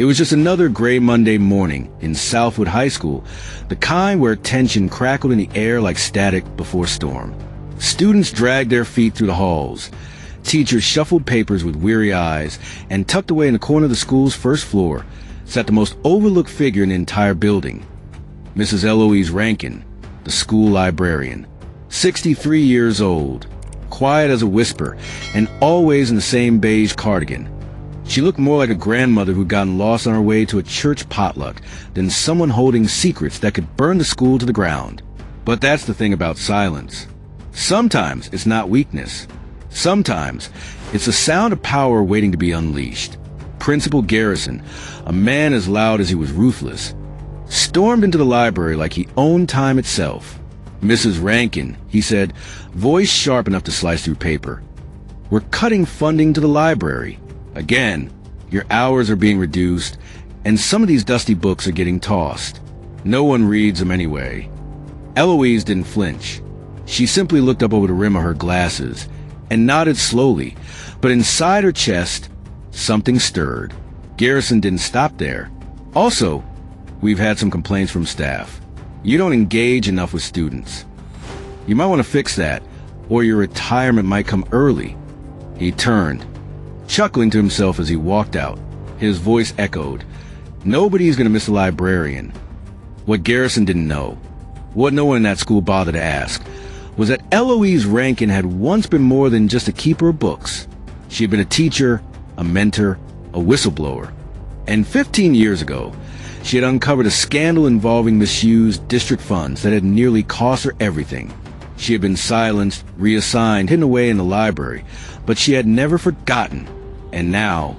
It was just another gray Monday morning in Southwood High School, the kind where tension crackled in the air like static before storm. Students dragged their feet through the halls. Teachers shuffled papers with weary eyes, and tucked away in the corner of the school's first floor sat the most overlooked figure in the entire building, Mrs. Eloise Rankin, the school librarian. 63 years old, quiet as a whisper, and always in the same beige cardigan. She looked more like a grandmother who'd gotten lost on her way to a church potluck than someone holding secrets that could burn the school to the ground. But that's the thing about silence. Sometimes it's not weakness. Sometimes it's the sound of power waiting to be unleashed. Principal Garrison, a man as loud as he was ruthless, stormed into the library like he owned time itself. "Mrs. Rankin," he said, voice sharp enough to slice through paper, "we're cutting funding to the library. Again, your hours are being reduced, and some of these dusty books are getting tossed. No one reads them anyway." Eloise didn't flinch. She simply looked up over the rim of her glasses and nodded slowly, but inside her chest, something stirred. Garrison didn't stop there. "Also, we've had some complaints from staff. You don't engage enough with students. You might want to fix that, or your retirement might come early." He turned, chuckling to himself as he walked out. His voice echoed, "Nobody's going to miss a librarian." What Garrison didn't know, what no one in that school bothered to ask, was that Eloise Rankin had once been more than just a keeper of books. She had been a teacher, a mentor, a whistleblower. And 15 years ago, she had uncovered a scandal involving misused district funds that had nearly cost her everything. She had been silenced, reassigned, hidden away in the library, but she had never forgotten. And now,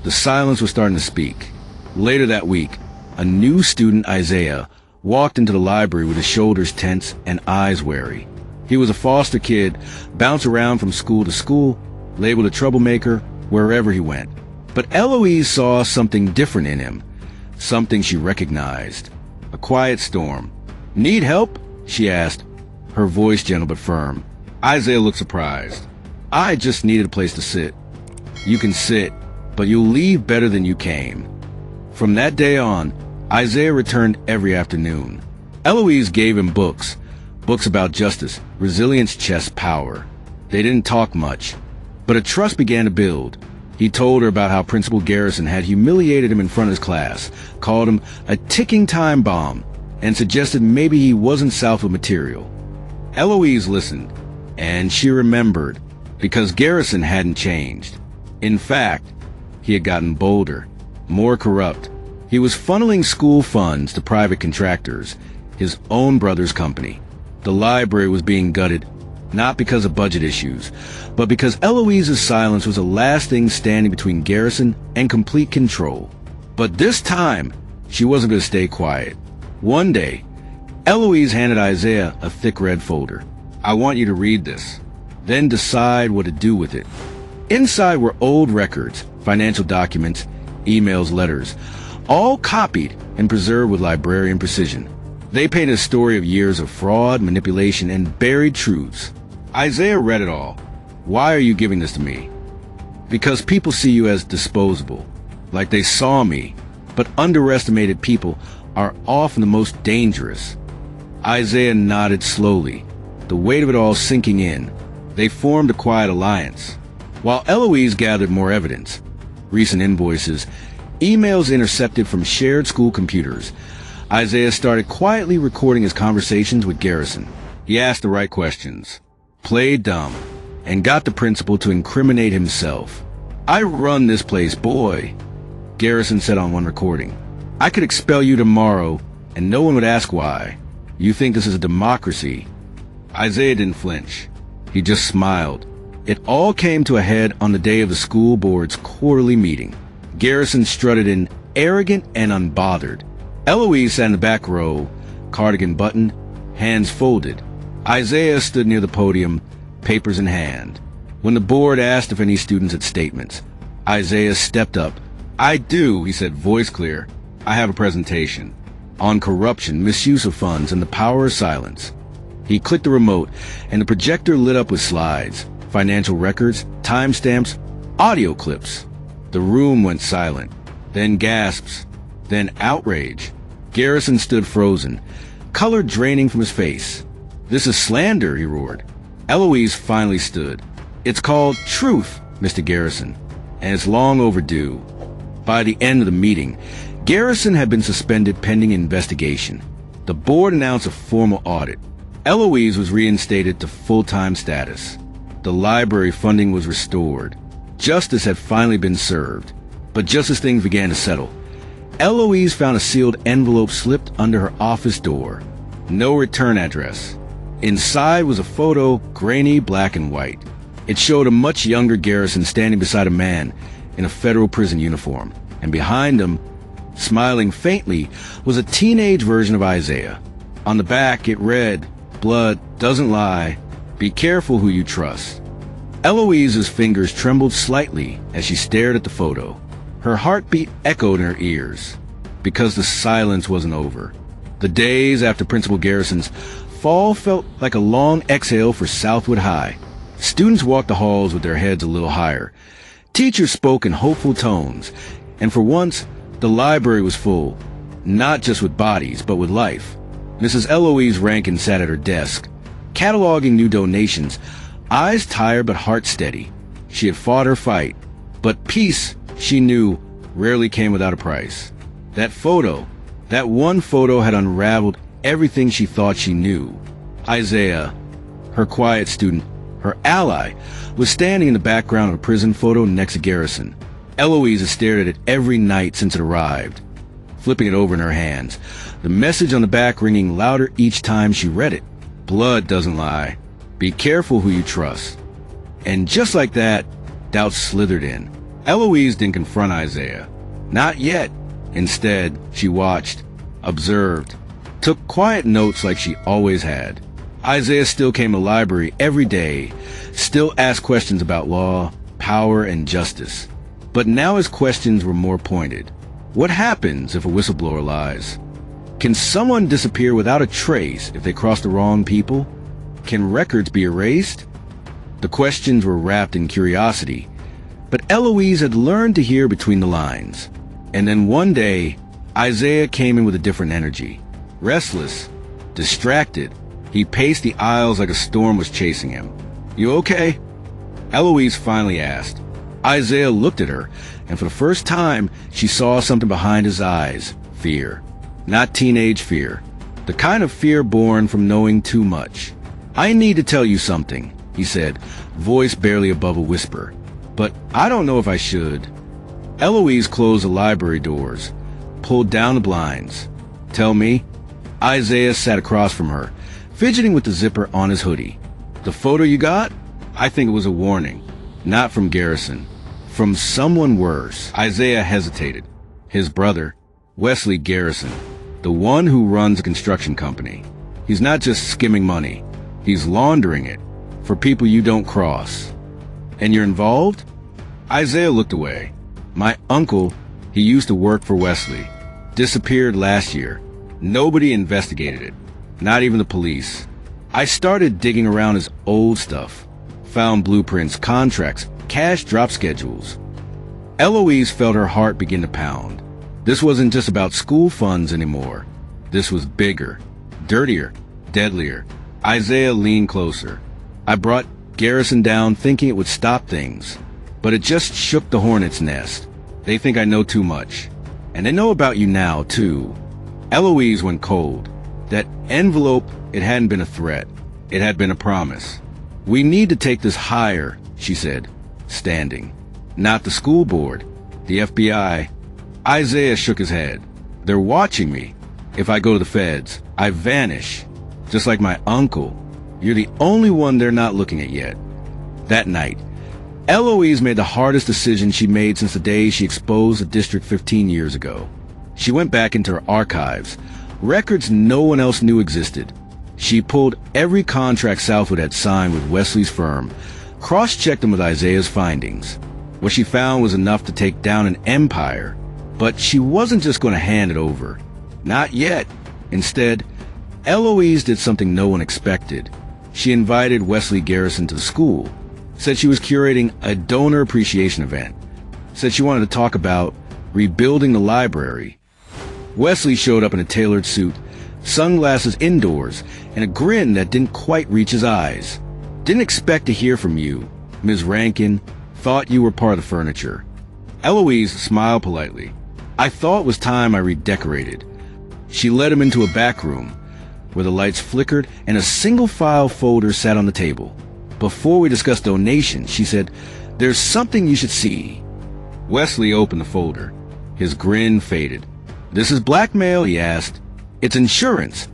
the silence was starting to speak. Later that week, a new student, Isaiah, walked into the library with his shoulders tense and eyes wary. He was a foster kid, bounced around from school to school, labeled a troublemaker wherever he went. But Eloise saw something different in him, something she recognized. A quiet storm. "Need help?" she asked, her voice gentle but firm. Isaiah looked surprised. "I just needed a place to sit." "You can sit, but you'll leave better than you came." From that day on, Isaiah returned every afternoon. Eloise gave him books about justice, resilience, chess, power. They didn't talk much, but a trust began to build. He told her about how Principal Garrison had humiliated him in front of his class, called him a ticking time bomb, and suggested maybe he wasn't Southwood material. Eloise listened, and she remembered, because Garrison hadn't changed. In fact, he had gotten bolder, more corrupt. He was funneling school funds to private contractors, his own brother's company. The library was being gutted, not because of budget issues, but because Eloise's silence was the last thing standing between Garrison and complete control. But this time, she wasn't going to stay quiet. One day, Eloise handed Isaiah a thick red folder. "I want you to read this, then decide what to do with it." Inside were old records, financial documents, emails, letters, all copied and preserved with librarian precision. They painted a story of years of fraud, manipulation, and buried truths. Isaiah read it all. "Why are you giving this to me?" "Because people see you as disposable, like they saw me, but underestimated people are often the most dangerous." Isaiah nodded slowly, the weight of it all sinking in. They formed a quiet alliance. While Eloise gathered more evidence, recent invoices, emails intercepted from shared school computers, Isaiah started quietly recording his conversations with Garrison. He asked the right questions, played dumb, and got the principal to incriminate himself. "I run this place, boy," Garrison said on one recording. "I could expel you tomorrow, and no one would ask why. You think this is a democracy?" Isaiah didn't flinch. He just smiled. It all came to a head on the day of the school board's quarterly meeting. Garrison strutted in, arrogant and unbothered. Eloise sat in the back row, cardigan buttoned, hands folded. Isaiah stood near the podium, papers in hand. When the board asked if any students had statements, Isaiah stepped up. "I do," he said, voice clear. "I have a presentation on corruption, misuse of funds, and the power of silence." He clicked the remote, and the projector lit up with slides, financial records, timestamps, audio clips. The room went silent. then gasps, then outrage. Garrison stood frozen, color draining from his face. "This is slander," he roared. Eloise finally stood. "It's called truth, Mr. Garrison, and it's long overdue." By the end of the meeting, Garrison had been suspended pending investigation. The board announced a formal audit. Eloise was reinstated to full-time status. The library funding was restored. Justice had finally been served. But just as things began to settle, Eloise found a sealed envelope slipped under her office door. No return address. Inside was a photo, grainy black and white. It showed a much younger Garrison standing beside a man in a federal prison uniform, and behind him, smiling faintly, was a teenage version of Isaiah. On the back it read, "Blood doesn't lie. Be careful who you trust." Eloise's fingers trembled slightly as she stared at the photo. Her heartbeat echoed in her ears, because the silence wasn't over. The days after Principal Garrison's fall felt like a long exhale for Southwood High. Students walked the halls with their heads a little higher. Teachers spoke in hopeful tones, and for once, the library was full, not just with bodies, but with life. Mrs. Eloise Rankin sat at her desk, cataloging new donations, eyes tired but heart steady. She had fought her fight, but peace, she knew, rarely came without a price. That photo, that one photo, had unraveled everything she thought she knew. Isaiah, her quiet student, her ally, was standing in the background of a prison photo next to Garrison. Eloise had stared at it every night since it arrived, flipping it over in her hands, the message on the back ringing louder each time she read it. "Blood doesn't lie. Be careful who you trust." And just like that, doubt slithered in. Eloise didn't confront Isaiah. Not yet. Instead, she watched, observed, took quiet notes like she always had. Isaiah still came to the library every day, still asked questions about law, power, and justice. But now his questions were more pointed. What happens if a whistleblower lies? Can someone disappear without a trace if they cross the wrong people? Can records be erased? The questions were wrapped in curiosity, but Eloise had learned to hear between the lines. And then one day, Isaiah came in with a different energy. Restless, distracted, he paced the aisles like a storm was chasing him. "You okay?" Eloise finally asked. Isaiah looked at her, and for the first time, she saw something behind his eyes. Fear. Not teenage fear. The kind of fear born from knowing too much. "I need to tell you something," he said, voice barely above a whisper. "But I don't know if I should." Eloise closed the library doors, pulled down the blinds. "Tell me." Isaiah sat across from her, fidgeting with the zipper on his hoodie. "The photo you got? I think it was a warning. Not from Garrison. From someone worse." Isaiah hesitated. His brother, Wesley Garrison, the one who runs a construction company. He's not just skimming money. He's laundering it for people you don't cross. "And you're involved?" Isaiah looked away. "My uncle, he used to work for Wesley, disappeared last year. Nobody investigated it, not even the police. I started digging around his old stuff, found blueprints, contracts, cash drop schedules." Eloise felt her heart begin to pound. This wasn't just about school funds anymore. This was bigger, dirtier, deadlier. Isaiah leaned closer. "I brought Garrison down thinking it would stop things, but it just shook the hornet's nest. They think I know too much. And they know about you now, too." Eloise went cold. That envelope, it hadn't been a threat. It had been a promise. "We need to take this higher," she said, standing. "Not the school board, the FBI." Isaiah shook his head. "They're watching me. If I go to the feds, I vanish. Just like my uncle. You're the only one they're not looking at yet." That night, Eloise made the hardest decision she made since the day she exposed the district 15 years ago. She went back into her archives, records no one else knew existed. She pulled every contract Southwood had signed with Wesley's firm, cross-checked them with Isaiah's findings. What she found was enough to take down an empire, but she wasn't just going to hand it over. Not yet. Instead, Eloise did something no one expected. She invited Wesley Garrison to the school, said she was curating a donor appreciation event, said she wanted to talk about rebuilding the library. Wesley showed up in a tailored suit, sunglasses indoors, and a grin that didn't quite reach his eyes. Didn't expect to hear from you, Ms. Rankin. Thought you were part of the furniture. Eloise smiled politely. I thought it was time I redecorated. She led him into a back room, where the lights flickered and a single file folder sat on the table. Before we discussed donations, she said, "There's something you should see." Wesley opened the folder. His grin faded. "This is blackmail?" he asked. "It's insurance,"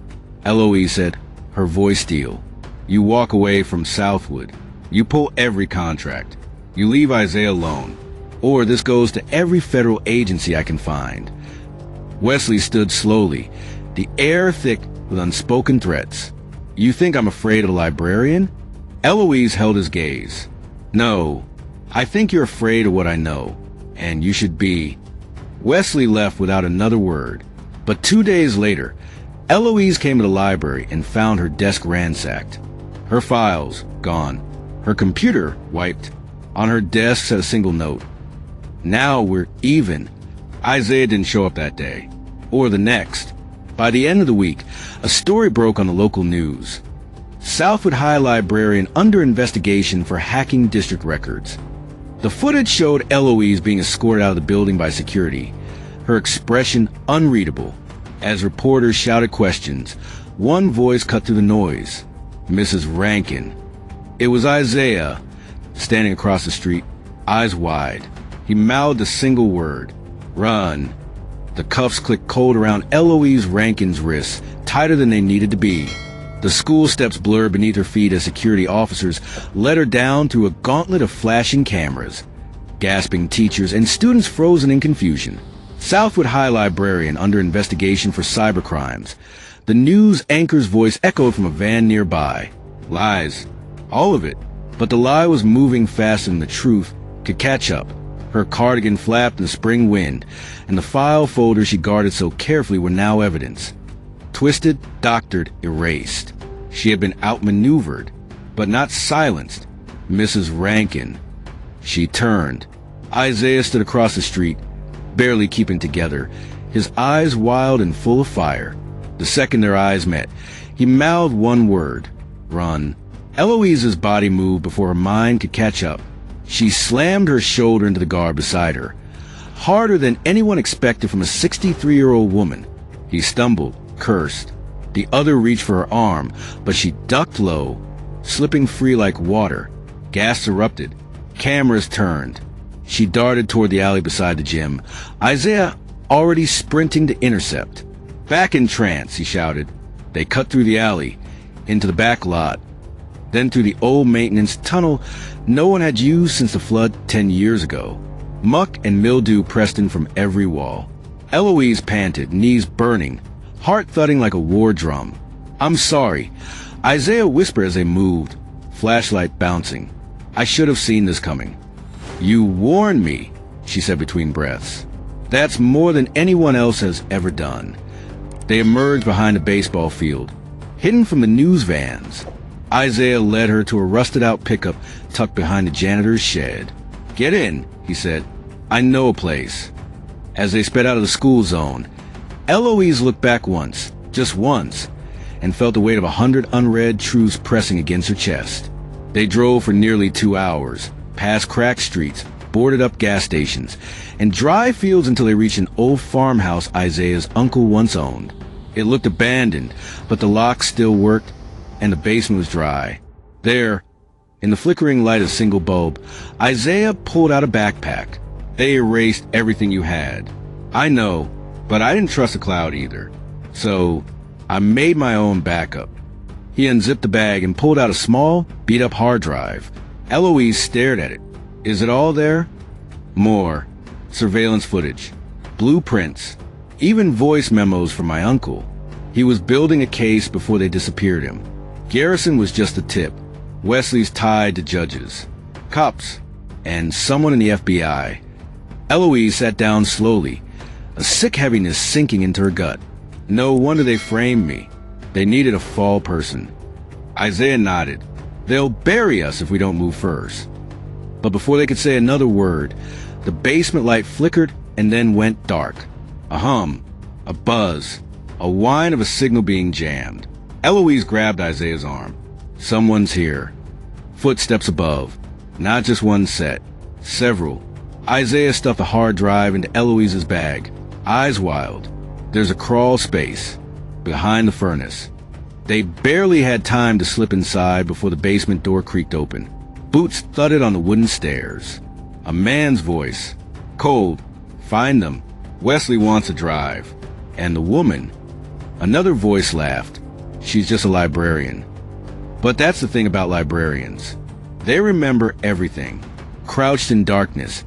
Eloise said, her voice steel. "You walk away from Southwood. You pull every contract. You leave Isaiah alone. Or this goes to every federal agency I can find." Wesley stood slowly, the air thick with unspoken threats. "You think I'm afraid of the librarian?" Eloise held his gaze. "No, I think you're afraid of what I know, and you should be." Wesley left without another word. But 2 days later, Eloise came to the library and found her desk ransacked. Her files gone. Her computer wiped. On her desk sat a single note. "Now we're even." Isaiah didn't show up that day. Or the next. By the end of the week, a story broke on the local news. Southwood High librarian under investigation for hacking district records. The footage showed Eloise being escorted out of the building by security, her expression unreadable. As reporters shouted questions, one voice cut through the noise. Mrs. Rankin. It was Isaiah, standing across the street, eyes wide. He mouthed a single word. "Run." The cuffs clicked cold around Eloise Rankin's wrists, tighter than they needed to be. The school steps blurred beneath her feet as security officers led her down through a gauntlet of flashing cameras. Gasping teachers and students frozen in confusion. Southwood High librarian under investigation for cybercrimes. The news anchor's voice echoed from a van nearby. Lies. All of it. But the lie was moving faster than the truth could catch up. Her cardigan flapped in the spring wind, and the file folders she guarded so carefully were now evidence. Twisted, doctored, erased. She had been outmaneuvered, but not silenced. Mrs. Rankin. She turned. Isaiah stood across the street, barely keeping together, his eyes wild and full of fire. The second their eyes met, he mouthed one word. Run. Eloise's body moved before her mind could catch up. She slammed her shoulder into the guard beside her, harder than anyone expected from a 63-year-old woman. He stumbled, cursed. The other reached for her arm, but she ducked low, slipping free like water. Gas erupted. Cameras turned. She darted toward the alley beside the gym, Isaiah already sprinting to intercept. "Back in trance," he shouted. They cut through the alley, into the back lot, then through the old maintenance tunnel no one had used since the flood 10 years ago. Muck and mildew pressed in from every wall. Eloise panted, knees burning, heart thudding like a war drum. "I'm sorry," Isaiah whispered as they moved, flashlight bouncing. "I should have seen this coming." "You warned me," she said between breaths. "That's more than anyone else has ever done." They emerged behind a baseball field, hidden from the news vans. Isaiah led her to a rusted-out pickup tucked behind the janitor's shed. "Get in," he said. "I know a place." As they sped out of the school zone, Eloise looked back once, just once, and felt the weight of 100 unread truths pressing against her chest. They drove for nearly 2 hours, past cracked streets, boarded-up gas stations, and dry fields until they reached an old farmhouse Isaiah's uncle once owned. It looked abandoned, but the lock still worked, and the basement was dry. There, in the flickering light of a single bulb, Isaiah pulled out a backpack. "They erased everything you had. I know, but I didn't trust the cloud either. So, I made my own backup." He unzipped the bag and pulled out a small, beat-up hard drive. Eloise stared at it. "Is it all there?" "More. Surveillance footage. Blueprints. Even voice memos from my uncle. He was building a case before they disappeared him. Garrison was just the tip. Wesley's tied to judges, cops, and someone in the FBI." Eloise sat down slowly, a sick heaviness sinking into her gut. "No wonder they framed me. They needed a fall person." Isaiah nodded. "They'll bury us if we don't move first." But before they could say another word, the basement light flickered and then went dark. A hum, a buzz, a whine of a signal being jammed. Eloise grabbed Isaiah's arm. Someone's here. Footsteps above. Not just one set. Several. Isaiah stuffed a hard drive into Eloise's bag. Eyes wild. There's a crawl space behind the furnace. They barely had time to slip inside before the basement door creaked open. Boots thudded on the wooden stairs. A man's voice. Cold. Find them. Wesley wants a drive. And the woman. Another voice laughed. She's just a librarian. But that's the thing about librarians. They remember everything. Crouched in darkness,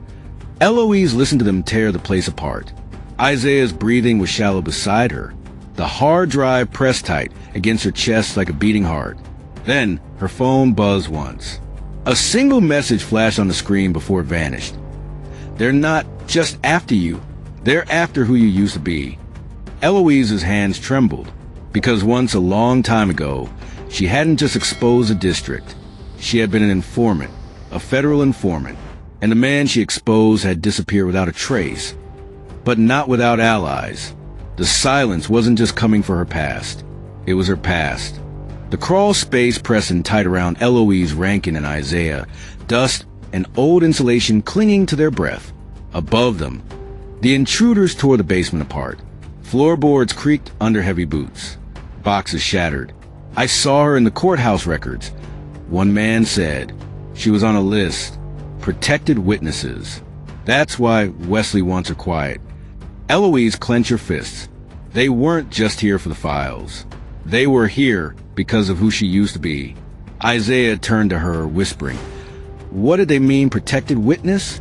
Eloise listened to them tear the place apart. Isaiah's breathing was shallow beside her. The hard drive pressed tight against her chest like a beating heart. Then her phone buzzed once. A single message flashed on the screen before it vanished. They're not just after you. They're after who you used to be. Eloise's hands trembled, because once a long time ago, she hadn't just exposed a district. She had been an informant, a federal informant, and the man she exposed had disappeared without a trace. But not without allies. The silence wasn't just coming for her past. It was her past. The crawl space pressing tight around Eloise, Rankin, and Isaiah, dust and old insulation clinging to their breath. Above them, the intruders tore the basement apart. Floorboards creaked under heavy boots. Boxes shattered. I saw her in the courthouse records. One man said she was on a list. Protected witnesses. That's why Wesley wants her quiet. Eloise clenched her fists. They weren't just here for the files. They were here because of who she used to be. Isaiah turned to her, whispering, "What did they mean, protected witness?"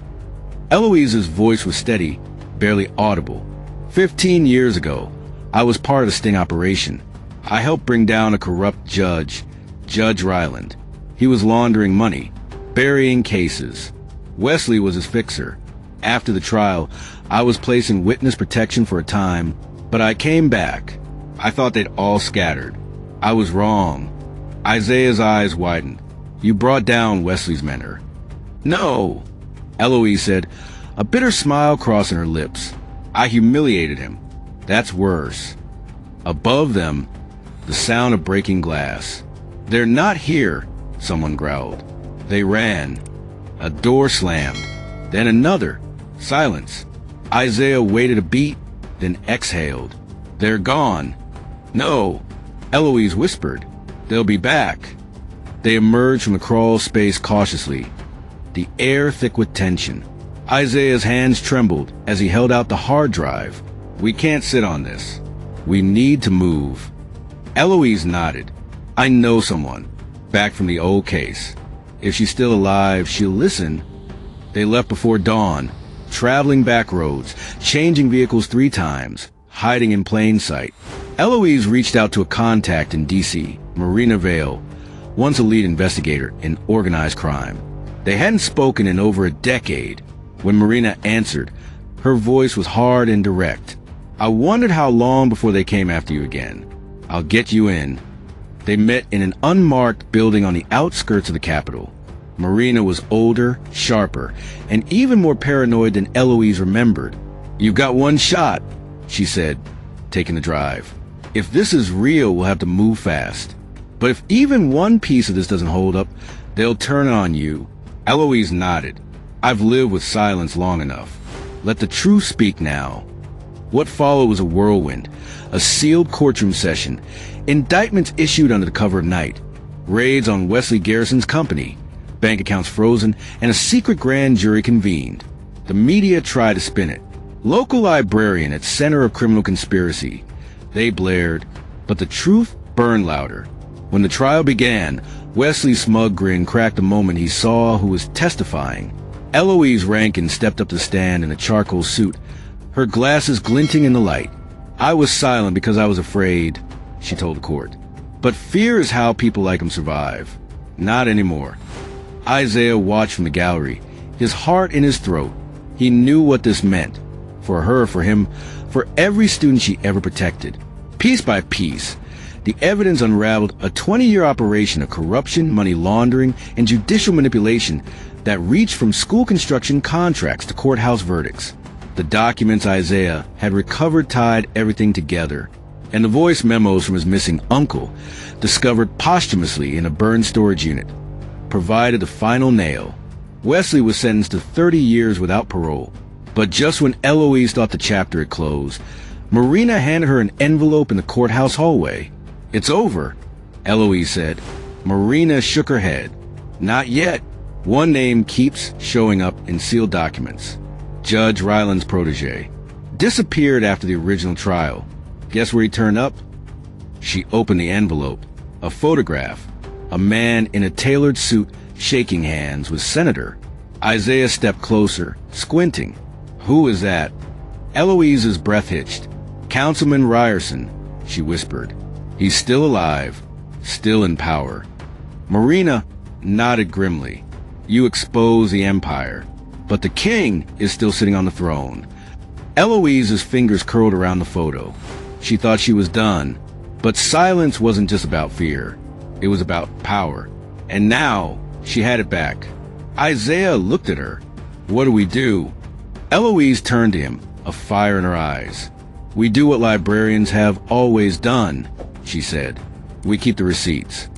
Eloise's voice was steady, barely audible. 15 years ago, I was part of the sting operation. I helped bring down a corrupt judge, Judge Ryland. He was laundering money, burying cases. Wesley was his fixer. After the trial, I was placed in witness protection for a time, but I came back. I thought they'd all scattered. I was wrong. Isaiah's eyes widened. You brought down Wesley's mentor. No, Eloise said, a bitter smile crossing her lips. I humiliated him. That's worse. Above them, the sound of breaking glass. They're not here, someone growled. They ran. A door slammed. Then another. Silence. Isaiah waited a beat, then exhaled. They're gone. No, Eloise whispered. They'll be back. They emerged from the crawl space cautiously, the air thick with tension. Isaiah's hands trembled as he held out the hard drive. We can't sit on this. We need to move. Eloise nodded. I know someone, back from the old case. If she's still alive, she'll listen. They left before dawn, traveling back roads, changing vehicles 3 times, hiding in plain sight. Eloise reached out to a contact in D.C., Marina Vale, once a lead investigator in organized crime. They hadn't spoken in over a decade. When Marina answered, her voice was hard and direct. I wondered how long before they came after you again. I'll get you in. They met in an unmarked building on the outskirts of the capital. Marina was older, sharper, and even more paranoid than Eloise remembered. You've got one shot, she said, taking the drive. If this is real, we'll have to move fast. But if even one piece of this doesn't hold up, they'll turn on you. Eloise nodded. I've lived with silence long enough. Let the truth speak now. What followed was a whirlwind, a sealed courtroom session, indictments issued under the cover of night, raids on Wesley Garrison's company, bank accounts frozen, and a secret grand jury convened. The media tried to spin it. Local librarian at center of criminal conspiracy. They blared, but the truth burned louder. When the trial began, Wesley's smug grin cracked the moment he saw who was testifying. Eloise Rankin stepped up to the stand in a charcoal suit, her glasses glinting in the light. I was silent because I was afraid, she told the court. But fear is how people like him survive. Not anymore. Isaiah watched from the gallery, his heart in his throat. He knew what this meant. For her, for him, for every student she ever protected. Piece by piece, the evidence unraveled a 20-year operation of corruption, money laundering, and judicial manipulation that reached from school construction contracts to courthouse verdicts. The documents Isaiah had recovered tied everything together, and the voice memos from his missing uncle, discovered posthumously in a burned storage unit, provided the final nail. Wesley was sentenced to 30 years without parole, but just when Eloise thought the chapter had closed, Marina handed her an envelope in the courthouse hallway. "It's over," Eloise said. Marina shook her head. "Not yet." One name keeps showing up in sealed documents. Judge Ryland's protege. Disappeared after the original trial. Guess where he turned up? She opened the envelope. A photograph. A man in a tailored suit shaking hands with Senator. Isaiah stepped closer, squinting. "Who is that?" Eloise's breath hitched. "Councilman Ryerson," she whispered. "He's still alive, still in power." Marina nodded grimly. "You expose the empire, but the king is still sitting on the throne." Eloise's fingers curled around the photo. She thought she was done, but silence wasn't just about fear. It was about power. And now she had it back. Isaiah looked at her. "What do we do?" Eloise turned to him, a fire in her eyes. "We do what librarians have always done," she said. "We keep the receipts."